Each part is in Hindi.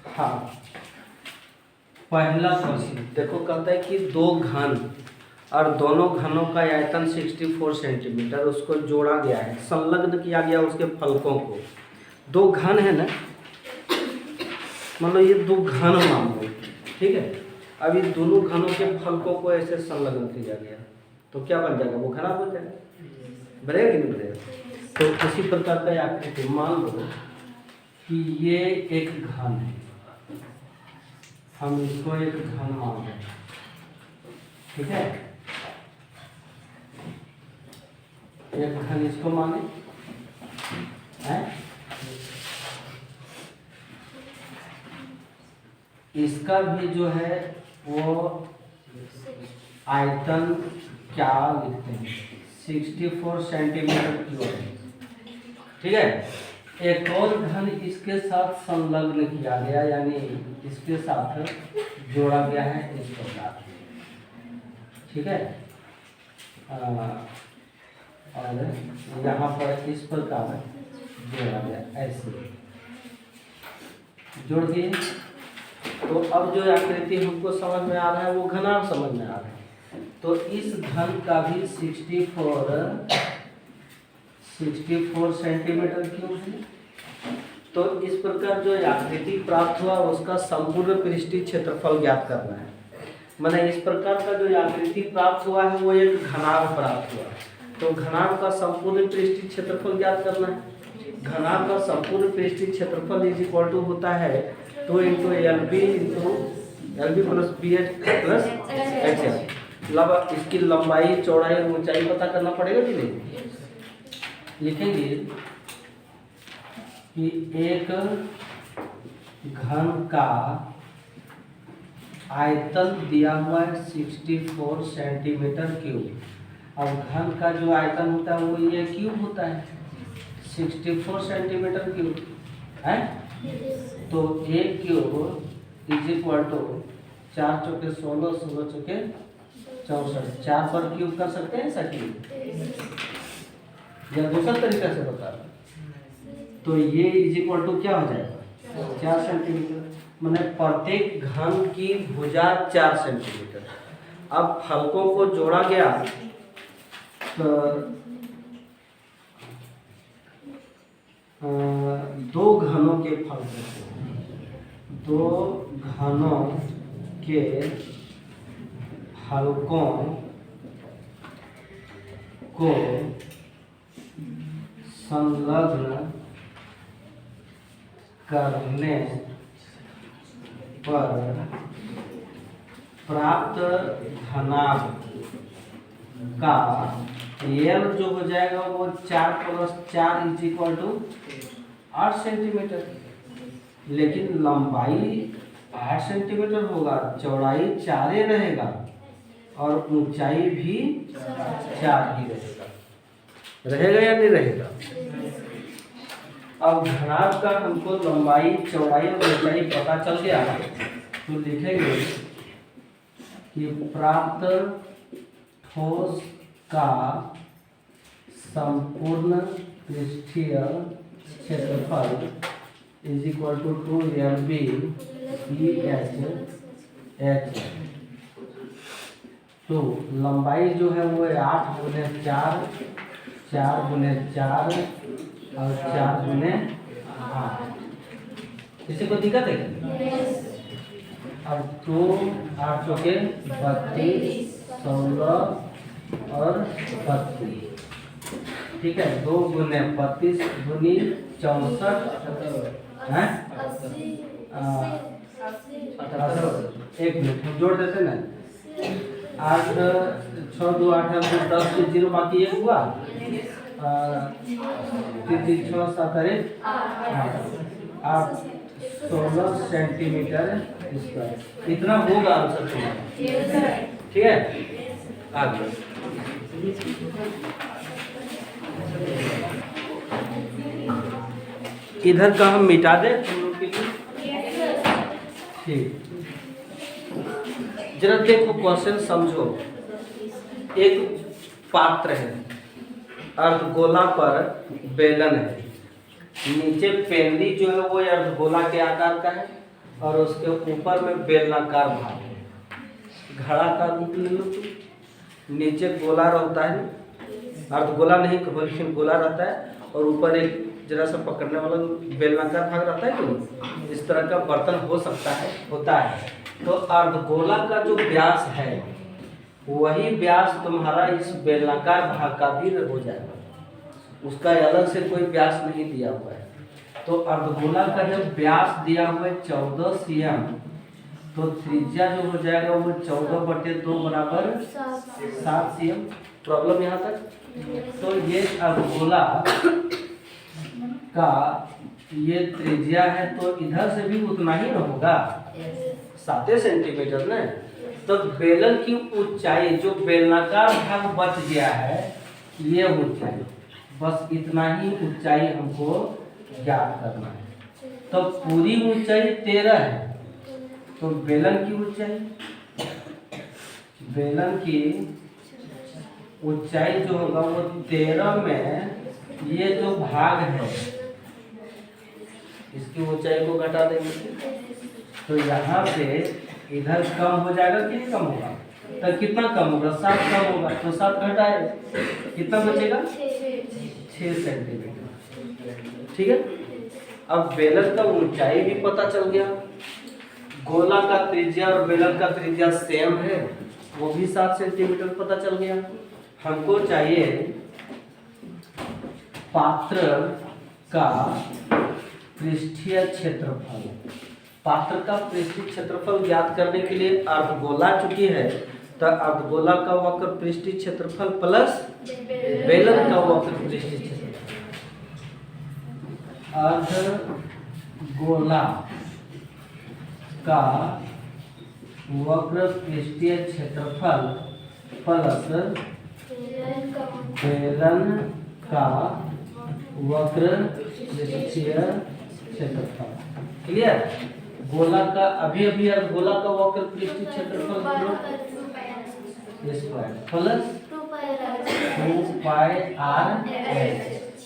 हाँ, पहला क्वेश्चन देखो, कहता है कि दो घन और दोनों घनों का आयतन 64 सेंटीमीटर, उसको जोड़ा गया है, संलग्न किया गया उसके फलकों को। दो घन है ना, मतलब ये दो घन मान लो, ठीक है। अब इन दोनों घनों के फलकों को ऐसे संलग्न किया गया तो क्या बन जाएगा, वो घना हो जाएगा, बनेगा कि नहीं बनेगा। तो उसी प्रकार का आकृति मान लो कि ये एक घन है, हम इसको एक घन मान रहे हैं, ठीक है। एक घन इसको माने है, इसका भी जो है वो आयतन क्या लिखते हैं, 64 सेंटीमीटर क्यूब है, ठीक है। एक और घन इसके साथ संलग्न किया गया, यानी इसके साथ जोड़ा गया है इस प्रकार, ठीक है। और यहाँ पर इस प्रकार जोड़ा गया, ऐसे जोड़ दिए। तो अब जो आकृति हमको समझ में आ रहा है वो घना समझ में आ रहा है। तो इस घन का भी 64 सेंटीमीटर क्यूब है। तो इस प्रकार जो आकृति प्राप्त हुआ उसका संपूर्ण पृष्ठीय क्षेत्रफल ज्ञात करना है। मैंने इस प्रकार का जो आकृति प्राप्त हुआ है वो एक घनाभ प्राप्त हुआ, तो घनाभ का संपूर्ण पृष्ठीय क्षेत्रफल ज्ञात करना है। घनाभ का संपूर्ण पृष्ठीय क्षेत्रफल इज इक्वल टू होता है 2 × LB plus BH plus HL। मतलब इसकी लंबाई, चौड़ाई और ऊंचाई पता करना पड़ेगा कि नहीं। लिखेंगे कि एक घन का आयतन दिया हुआ है 64 सेंटीमीटर क्यूब। अब घन का जो आयतन होता है वो ये क्यूब होता है, 64 सेंटीमीटर क्यूब है। तो एक क्यूब इज इक्वल टू 4 चौके 16, 16 चौके 64, 4 पर क्यूब कर सकते हैं सकी, या दूसरा तरीका से बता रहा। तो ये इज इक्वल टू क्या हो जाएगा, 4 सेंटीमीटर, मैंने प्रत्येक घन की भुजा 4 सेंटीमीटर। अब फलकों को जोड़ा गया तो दो घनों के फलकों को संलग्न करने पर प्राप्त घनाभ का L जो हो जाएगा वो 4 + 4 इज इक्वल टू 8 सेंटीमीटर। लेकिन लंबाई 8 सेंटीमीटर होगा, चौड़ाई 4 ही रहेगा और ऊंचाई भी 4 ही रहेगा। रहेगा या नहीं रहेगा। अब घनाभ का हमको लंबाई, चौड़ाई और ऊंचाई पता चल गया, तो लिखेंगे कि प्राप्त ठोस का संपूर्ण पृष्ठीय क्षेत्रफल is equal to 2LB BH। तो लंबाई जो है वो 8 × 4, 4 × 4 और 4 × 8। किसी को दिक्कत है? अब 2 8 चौके 32, 16 और 32, ठीक है। 2 × 32 दूनी 64 है, 1 मिनट हम जोड़ देते ना, 8 6 2 8 10 से 0 बाकी 1 हुआ, 3 6 7 8 16 सेंटीमीटर स्क्वायर। इतना होगा आंसर तुम्हारा, ठीक है। आगे इधर का हम मिटा दें तुम लोग के लिए, ठीक। जरा देखो क्वेश्चन समझो। एक पात्र है, अर्धगोला पर बेलन है, नीचे पेंदी जो है वो अर्धगोला के आकार का है और उसके ऊपर में बेलनाकार भाग है। घड़ा का रूप ले लो तुम, नीचे गोला रहता है, अर्धगोला नहीं बल्कि गोला रहता है और ऊपर एक जरा सा पकड़ने वाला बेलनाकार भाग रहता है कि इस तरह का बर्तन हो सकता है, होता है। तो अर्धगोला का जो व्यास है वही व्यास तुम्हारा इस बेलनाकार भाग का भी हो जाएगा, उसका अलग से कोई व्यास नहीं दिया हुआ है। तो अर्धगोला का जब व्यास दिया हुआ है 14 cm, तो त्रिज्या जो हो जाएगा वो 14/2 बराबर 7 cm। प्रॉब्लम यहाँ तक? तो ये अर्धगोला का ये त्रिज्या है तो इधर से भी उतना ही ना होगा, 7 सेंटीमीटर ना। तो बेलन की ऊंचाई जो बेलनाकार भाग बच गया है ये ऊंचाई, बस इतना ही ऊंचाई हमको ज्ञात करना है। तो पूरी ऊंचाई 13 है, तो बेलन की ऊंचाई, बेलन की ऊंचाई जो होगा वो 13 में ये जो भाग है इसकी ऊंचाई को घटा देंगे तो यहाँ से इधर कम हो जाएगा कि नहीं कम होगा? तो कितना कम होगा? 7 कम होगा, तो 7 घटाए कितना बचेगा? 6 सेंटीमीटर। ठीक है, अब बेलन का ऊंचाई भी पता चल गया, गोला का त्रिज्या और बेलन का त्रिज्या सेम है वो भी 7 सेंटीमीटर पता चल गया। हमको चाहिए पात्र का पृष्ठीय क्षेत्रफल। पात्र का पृष्ठीय क्षेत्रफल ज्ञात करने के लिए अर्धगोला चुकी है तो अर्धगोला का वक्र पृष्ठीय क्षेत्रफल प्लस बेलन का वक्र पृष्ठीय क्षेत्रफल। अर्धगोला का वक्र पृष्ठीय क्षेत्रफल प्लस बेलन का वक्र पृष्ठीय क्षेत्रफल। क्लियर? गोला का अभी गोला का वक्र पृष्ठीय क्षेत्रफल स्क्वायर प्लस 2πr।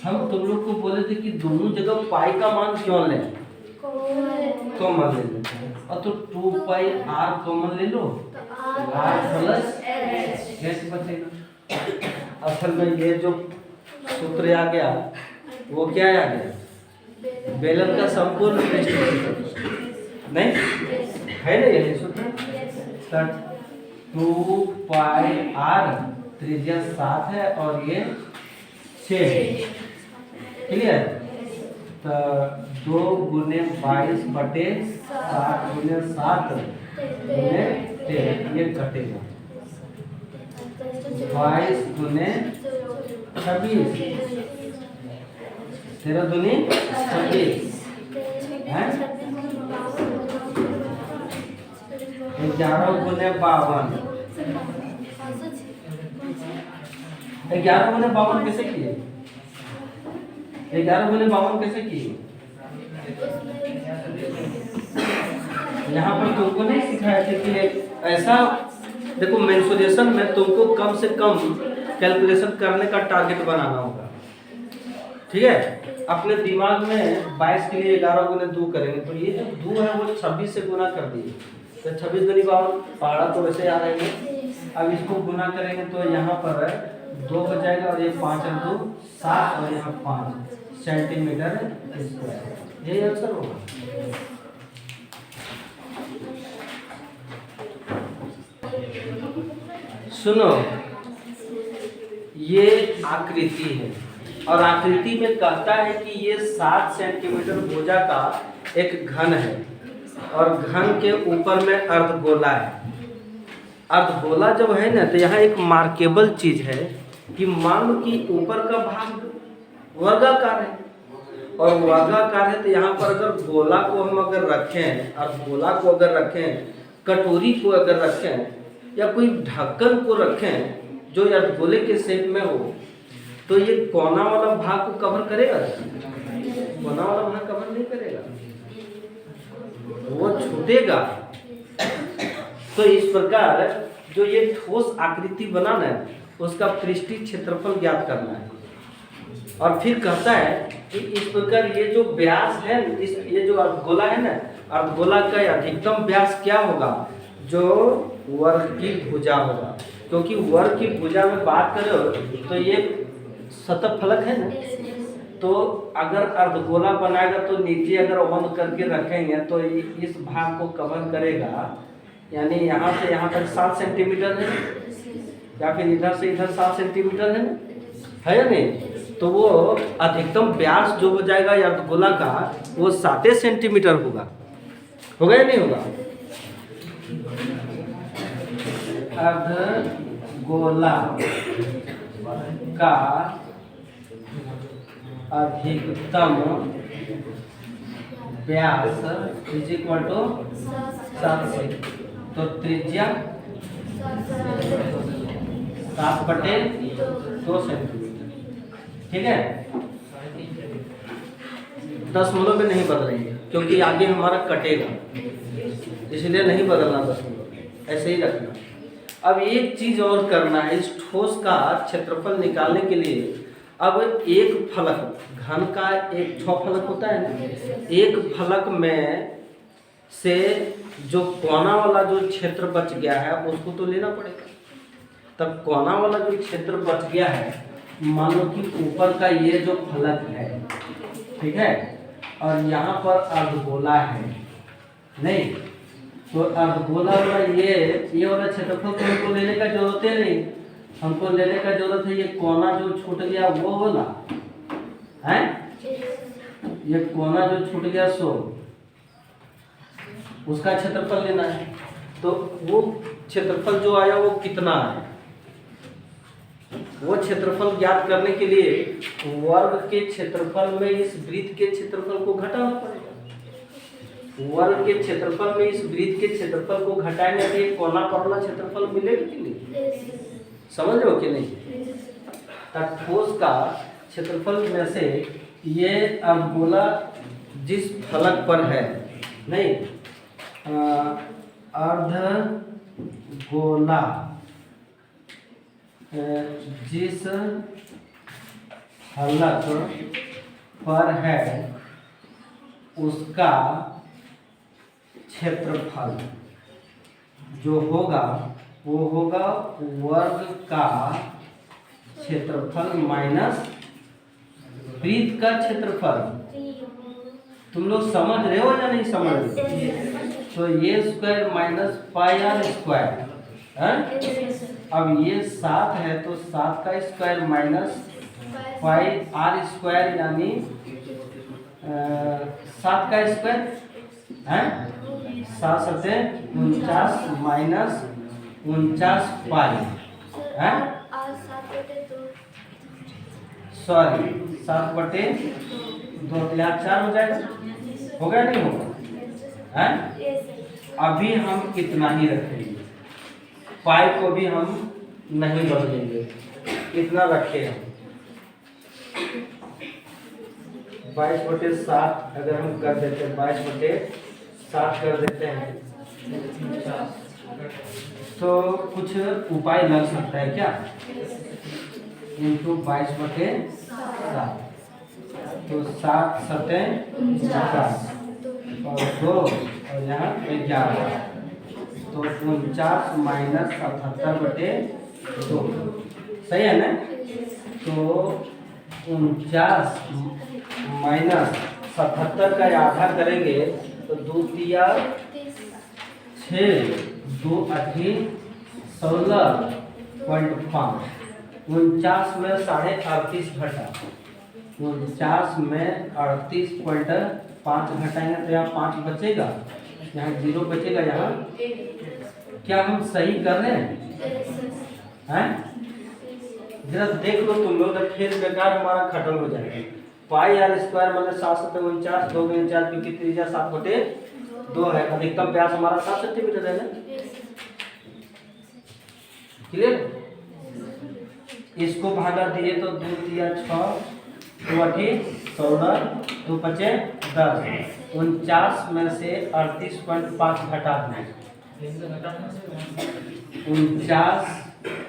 हम तुम लोग को बोले थे कि दोनों जगह पाई का मान क्यों लें? कॉमन ले लेते हैं और तो 2πr कॉमन ले लो, r प्लस s बचेगा। असल में ये जो सूत्र आ गया वो क्या आ गया? बेलन का संपूर्ण पृष्ठीय क्षेत्रफल नहीं है ना, यही सूत्र। 2πr त्रिज्या 7 है और ये 6 है। क्लियर? तो 2 × 22/7 × 7 × 13 ये घटेगा 22 × 26, 13 दूनी 26 है, 11 × 52, 11 × 52 कैसे किए? 11 × 52 कैसे किए? यहाँ पर तुमको नहीं सिखाया था कि ऐसा देखो, मेंसुरेशन में तुमको कम से कम कैलकुलेशन करने का टारगेट बनाना होगा। ठीक है, अपने दिमाग में 22 के लिए 11 × 2 करेंगे तो ये जो 2 है वो 26 से गुना कर दिए तो 26 दूनी 52, पहाड़ा तो वैसे याद आएंगे। अब इसको गुना करेंगे तो यहाँ पर 2 बचाएगा और ये 5 और 2 7 और यहाँ 5 सेंटीमीटर स्क्वायर, यही आंसर होगा। सुनो, ये आकृति है और आकृति में कहता है कि ये 7 सेंटीमीटर भुजा का एक घन है और घन के ऊपर में अर्धगोला है। अर्धगोला जब है ना तो यहाँ एक मार्केबल चीज है कि मान लो कि ऊपर का भाग वर्गाकार है और वर्गाकार है तो यहाँ पर अगर गोला को हम अगर रखें, अर्धगोला को अगर रखें, कटोरी को अगर रखें या कोई ढक्कन को रखें जो अर्धगोले के शेप में हो तो ये कोना वाला भाग को कवर करेगा? कोना वाला भाग कवर नहीं करेगा, वो छूटेगा। तो इस प्रकार जो ये ठोस आकृति बनाना है उसका पृष्ठीय क्षेत्रफल ज्ञात करना है और फिर कहता है इस प्रकार ये जो व्यास है, इस ये जो अर्धगोला है ना, अर्धगोला का अधिकतम व्यास क्या होगा? जो वर्ग की भुजा होगा, क्योंकि वर्ग की भुजा में बात करो तो ये शतफलक है ना, तो अगर अर्धगोला बनाएगा तो नीचे अगर बंद करके रखेंगे तो इस भाग को कवर करेगा, यानी यहाँ से यहाँ तक 7 सेंटीमीटर है, या फिर इधर से इधर 7 सेंटीमीटर है ना, है या नहीं? तो वो अधिकतम व्यास जो हो जाएगा अर्धगोला का वो 7 सेंटीमीटर होगा या नहीं होगा? अर्धगोला का अधिकतम व्यास इज इक्वल टू 7 से, तो त्रिज्या 7/2 सेंटीमीटर, ठीक है। दशमलव में नहीं बदलेंगे क्योंकि आगे हमारा कटेगा, इसलिए नहीं बदलना दशमलव, ऐसे ही रखना। अब एक चीज और करना है, इस ठोस का क्षेत्रफल निकालने के लिए अब एक फलक, घन का एक 6 फलक होता है ना, एक फलक में से जो कोना वाला जो क्षेत्र बच गया है उसको तो लेना पड़ेगा। तब कोना वाला जो क्षेत्र बच गया है, मान लो कि ऊपर का ये जो फलक है, ठीक है, और यहाँ पर अर्धगोला है नहीं, तो अर्धगोला वाला ये वाला क्षेत्रफल तो हमको लेने का जरूरत है नहीं, हमको लेने का जरूरत है ये कोना जो छूट गया वो वाला है, ये कोना जो छूट गया सो उसका क्षेत्रफल लेना है। तो वो क्षेत्रफल जो आया वो कितना है, वो क्षेत्रफल ज्ञात करने के लिए वर्ग के क्षेत्रफल में इस वृत्त के क्षेत्रफल को घटाना पड़ेगा। वर्ग के क्षेत्रफल में इस वृत्त के क्षेत्रफल को घटाएंगे तो ये कोना पर वाला क्षेत्रफल मिलेगा कि नहीं? समझ रहे हो कि नहीं? ठोस का क्षेत्रफल में से ये अर्धगोला जिस फलक पर है नहीं, अर्धगोला जिस फलक पर है उसका क्षेत्रफल जो होगा वो होगा वर्ग का क्षेत्रफल माइनस वृत्त का क्षेत्रफल। तुम लोग समझ रहे हो या नहीं समझ रहे हो? तो ये square minus pi r square, अब ये 7 है तो 7 का square minus pi r square, यानी 7 का स्क्वायर है 7 × 49 माइनस 49 पाई है, सॉरी 7/2, यहाँ 4 हो जाएगा, हो गया नहीं होगा है? अभी हम कितना ही रखेंगे, पाई को भी हम नहीं बदलेंगे, इतना रखे हम 22/7 अगर हम कर देते हैं, 22/7 कर देते हैं तो कुछ उपाय लग सकता है क्या? इंटू 22/7 तो 7 × 50 और 2 और यहाँ 11, तो 49 माइनस 77/2, सही है ना? तो 49 माइनस 77 का आधा करेंगे तो 2 तिया 6, 2 8 16.5, 49 में 38.5 घटा, 49 में 38.5 घटाएंगे तो यहाँ 5 बचेगा, यहाँ 0 बचेगा, यहाँ क्या हम सही कर रहे हैं? जरा देख लो तुम लोग, फिर बेकार हमारा खत्म हो जाएगा। पाई आर स्क्वायर मतलब 7 × 49, 2 × 4 क्योंकि त्रिज्या 7/2 है, अधिकतम व्यास हमारा 7 सेंटीमीटर है ना, क्लियर? इसको भागा दिए तो 2 तिया 6, 2 8 16, 2 5 10, 49 में से 38.5 घटा दें, 49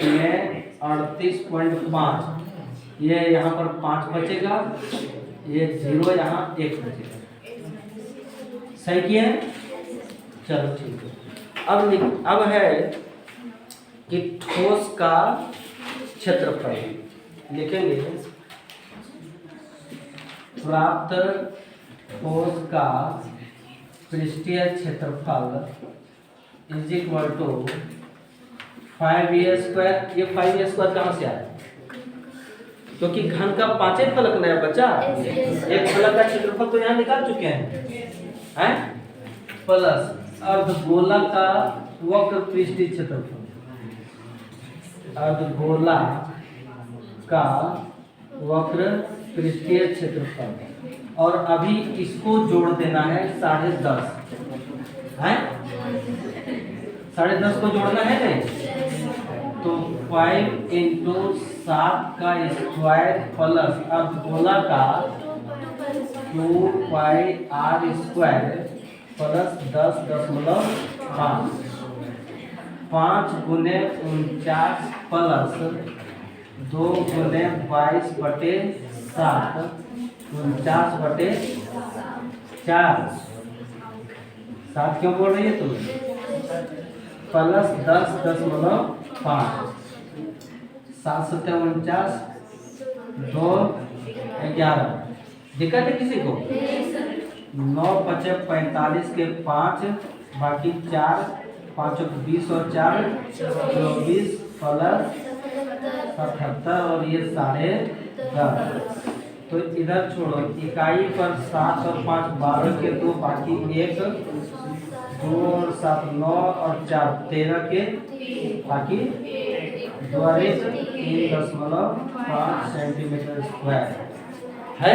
में 38.5, ये यहाँ पर 5 बचेगा, ये 0 यहाँ 1 बचेगा। सही किए? चलो ठीक है। अब है कि ठोस का क्षेत्रफल लिखेंगे। प्राप्त ठोस का पृष्ठीय क्षेत्रफल इज इक्वल टू 5a²। ये 5a² कहाँ से आया? क्योंकि घन का 5 फलक नया बचा। एक फलक का क्षेत्रफल तो यहाँ निकाल चुके हैं प्लस अर्धगोला का वक्र पृष्ठीय क्षेत्रफल, अर्धगोला का वक्र पृष्ठीय क्षेत्रफल, और अभी इसको जोड़ देना है 10.5 है। 10.5 को जोड़ना है नहीं, तो 5 × 7 का स्क्वायर प्लस अर्धगोला का 2πr² प्लस 10.5 5 × 49 प्लस 2 × 22/7 49/4 7 क्यों बोल रही है तुम? प्लस 10.5 7 × 7 = 49 2 11। दिक्कत है किसी को? 9 × 5 = 45 के 5 बाकी 4 5 × 20 और 4 24 प्लस 77 और ये 10.5। तो इधर छोड़ो, इकाई पर 7 और 5 12 के 2 बाकी 1 2 और 7 9 और 4 13 के बाकी 3.5 सेंटीमीटर स्क्वायर है।